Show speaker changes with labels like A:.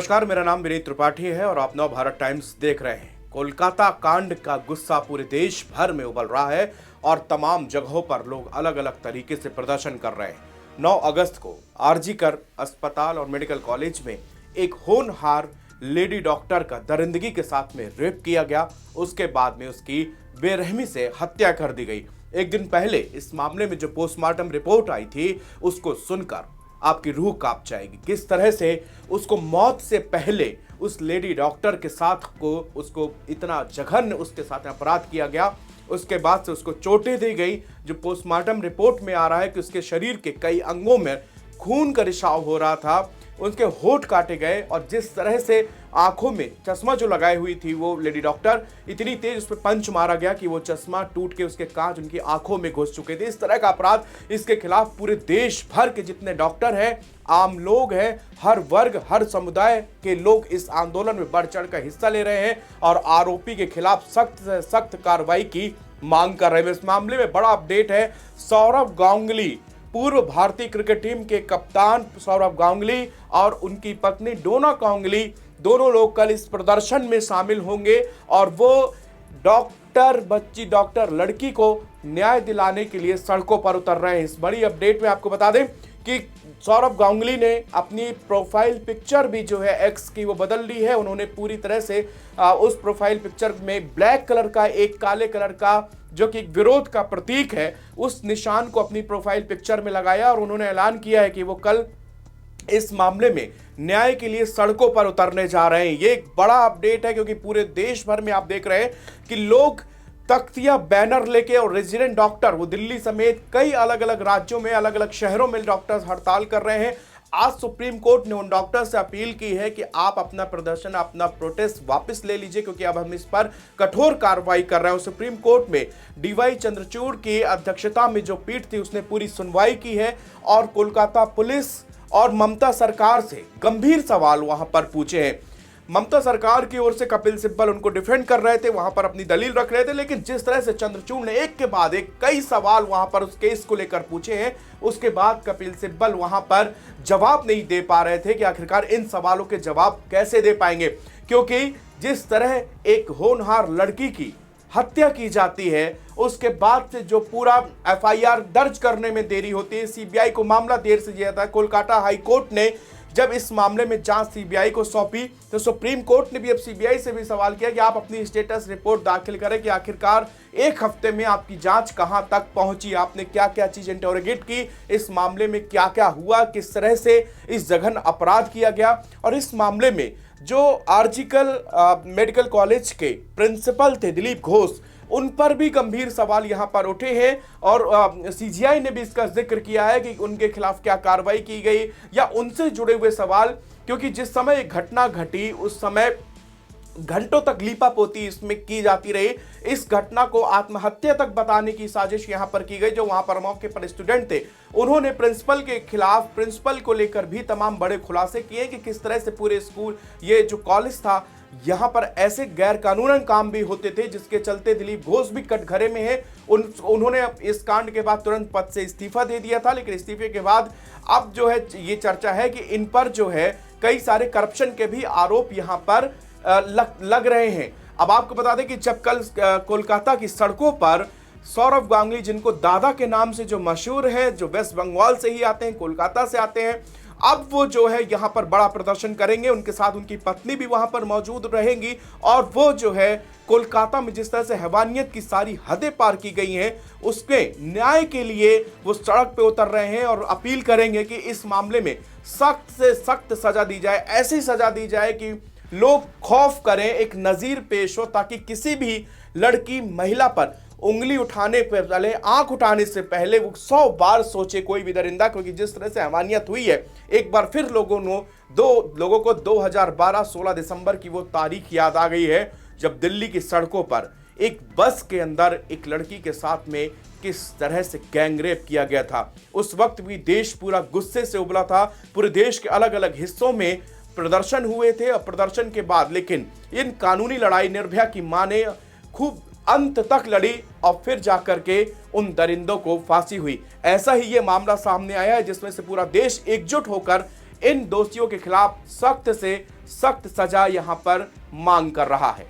A: नमस्कार, मेरा नाम विनीत त्रिपाठी है और आप नव भारत टाइम्स देख रहे हैं। कोलकाता कांड का गुस्सा पूरे देश भर में उबल रहा है और तमाम जगहों पर लोग अलग अलग तरीके से प्रदर्शन कर रहे हैं। 9 अगस्त को आरजीकर अस्पताल और मेडिकल कॉलेज में एक होनहार लेडी डॉक्टर का दरिंदगी के साथ में रेप किया गया। उसके बाद में उसकी बेरहमी से हत्या कर दी गई। एक दिन पहले इस मामले में जो पोस्टमार्टम रिपोर्ट आई थी, उसको सुनकर आपकी रूह कांप जाएगी। किस तरह से उसको मौत से पहले उस लेडी डॉक्टर के साथ उसको इतना जघन्य उसके साथ अपराध किया गया। उसके बाद से उसको चोटें दी गई। जो पोस्टमार्टम रिपोर्ट में आ रहा है कि उसके शरीर के कई अंगों में खून का रिसाव हो रहा था, उनके होंठ काटे गए और जिस तरह से आंखों में चश्मा जो लगाई हुई थी वो लेडी डॉक्टर, इतनी तेज उस पर पंच मारा गया कि वो चश्मा टूट के उसके कांच उनकी आंखों में घुस चुके थे। इस तरह का अपराध, इसके खिलाफ पूरे देश भर के जितने डॉक्टर हैं, आम लोग हैं, हर वर्ग हर समुदाय के लोग इस आंदोलन में बढ़ चढ़ कर हिस्सा ले रहे हैं और आरोपी के खिलाफ सख्त से सख्त कार्रवाई की मांग कर रहे हैं। इस मामले में बड़ा अपडेट है। सौरव गांगुली, पूर्व भारतीय क्रिकेट टीम के कप्तान सौरव गांगुली और उनकी पत्नी डोना गांगुली, दोनों लोग कल इस प्रदर्शन में शामिल होंगे और वो बच्ची डॉक्टर लड़की को न्याय दिलाने के लिए सड़कों पर उतर रहे हैं। इस बड़ी अपडेट में आपको बता दें कि सौरव गांगुली ने अपनी प्रोफाइल पिक्चर भी जो है एक्स की वो बदल ली है। उन्होंने पूरी तरह से उस प्रोफाइल पिक्चर में ब्लैक कलर का एक काले कलर का जो कि विरोध का प्रतीक है, उस निशान को अपनी प्रोफाइल पिक्चर में लगाया और उन्होंने ऐलान किया है कि वो कल इस मामले में न्याय के लिए सड़कों पर उतरने जा रहे हैं। ये एक बड़ा अपडेट है क्योंकि पूरे देश भर में आप देख रहे हैं कि लोग तख्तियां बैनर लेके और रेजिडेंट डॉक्टर, वो दिल्ली समेत कई अलग अलग राज्यों में अलग अलग शहरों में डॉक्टर्स हड़ताल कर रहे हैं। आज सुप्रीम कोर्ट ने उन डॉक्टर से अपील की है कि आप अपना प्रदर्शन, अपना प्रोटेस्ट वापस ले लीजिए क्योंकि अब हम इस पर कठोर कार्रवाई कर रहे हैं। सुप्रीम कोर्ट में डीवाई चंद्रचूड़ की अध्यक्षता में जो पीठ थी उसने पूरी सुनवाई की है और कोलकाता पुलिस और ममता सरकार से गंभीर सवाल वहां पर पूछे हैं। ममता सरकार की ओर से कपिल सिब्बल उनको डिफेंड कर रहे थे, वहां पर अपनी दलील रख रहे थे, लेकिन जिस तरह से चंद्रचूड़ ने एक के बाद एक कई सवाल वहां पर उस केस को लेकर पूछे हैं, उसके बाद कपिल सिब्बल वहां पर जवाब नहीं दे पा रहे थे कि आखिरकार इन सवालों के जवाब कैसे दे पाएंगे, क्योंकि जिस तरह एक होनहार लड़की की हत्या की जाती है उसके बाद से जो पूरा एफआईआर दर्ज करने में देरी होती है, सीबीआई को मामला देर से दिया था। कोलकाता हाई कोर्ट ने जब इस मामले में जांच सीबीआई को सौंपी तो सुप्रीम कोर्ट ने भी अब सीबीआई से भी सवाल किया कि आप अपनी स्टेटस रिपोर्ट दाखिल करें कि आखिरकार एक हफ्ते में आपकी जांच कहां तक पहुंची, आपने क्या क्या चीज इंटरोगेट की, इस मामले में क्या क्या हुआ, किस तरह से इस जघन्य अपराध किया गया। और इस मामले में जो आरजीकर मेडिकल कॉलेज के प्रिंसिपल थे दिलीप घोष, उन पर भी गंभीर सवाल यहां पर उठे हैं और सीजीआई ने भी इसका जिक्र किया है कि उनके खिलाफ क्या कार्रवाई की गई या उनसे जुड़े हुए सवाल, क्योंकि जिस समय घटना घटी उस समय घंटों तक लीपापोती इसमें की जाती रही। इस घटना को आत्महत्या तक बताने की साजिश यहां पर की गई। जो वहां पर मौके पर स्टूडेंट थे उन्होंने प्रिंसिपल के खिलाफ, प्रिंसिपल को लेकर भी तमाम बड़े खुलासे किए कि किस तरह से पूरे स्कूल, ये जो कॉलेज था, यहां पर ऐसे गैर कानूनन काम भी होते थे जिसके चलते दिलीप घोष भी कटघरे में है। उन्होंने इस कांड के बाद तुरंत पद से इस्तीफा दे दिया था, लेकिन इस्तीफे के बाद अब जो है ये चर्चा है कि इन पर जो है कई सारे करप्शन के भी आरोप यहां पर लग रहे हैं। अब आपको बता दें कि जब कल कोलकाता की सड़कों पर सौरव गांगुली, जिनको दादा के नाम से जो मशहूर है, जो वेस्ट बंगाल से ही आते हैं, कोलकाता से आते हैं, अब वो जो है यहां पर बड़ा प्रदर्शन करेंगे। उनके साथ उनकी पत्नी भी वहां पर मौजूद रहेंगी और वो जो है कोलकाता में जिस तरह से हैवानियत की सारी हदें पार की गई हैं, उसके न्याय के लिए वो सड़क पे उतर रहे हैं और अपील करेंगे कि इस मामले में सख्त से सख्त सजा दी जाए, ऐसी सजा दी जाए कि लोग खौफ करें, एक नजीर पेश हो, ताकि किसी भी लड़की, महिला पर उंगली उठाने पर पहले, आंख उठाने से पहले वो 100 बार सोचे कोई भी दरिंदा, क्योंकि जिस तरह से हैवानियत हुई है, एक बार फिर लोगों को 2012 16 दिसंबर की वो तारीख याद आ गई है जब दिल्ली की सड़कों पर एक बस के अंदर एक लड़की के साथ में किस तरह से गैंगरेप किया गया था। उस वक्त भी देश पूरा गुस्से से उबला था। पूरे देश के अलग अलग हिस्सों में प्रदर्शन हुए थे और प्रदर्शन के बाद लेकिन इन कानूनी लड़ाई, निर्भया की मां ने खूब अंत तक लड़ी और फिर जाकर के उन दरिंदों को फांसी हुई। ऐसा ही ये मामला सामने आया है जिसमें से पूरा देश एकजुट होकर इन दोषियों के खिलाफ सख्त से सख्त सजा यहां पर मांग कर रहा है।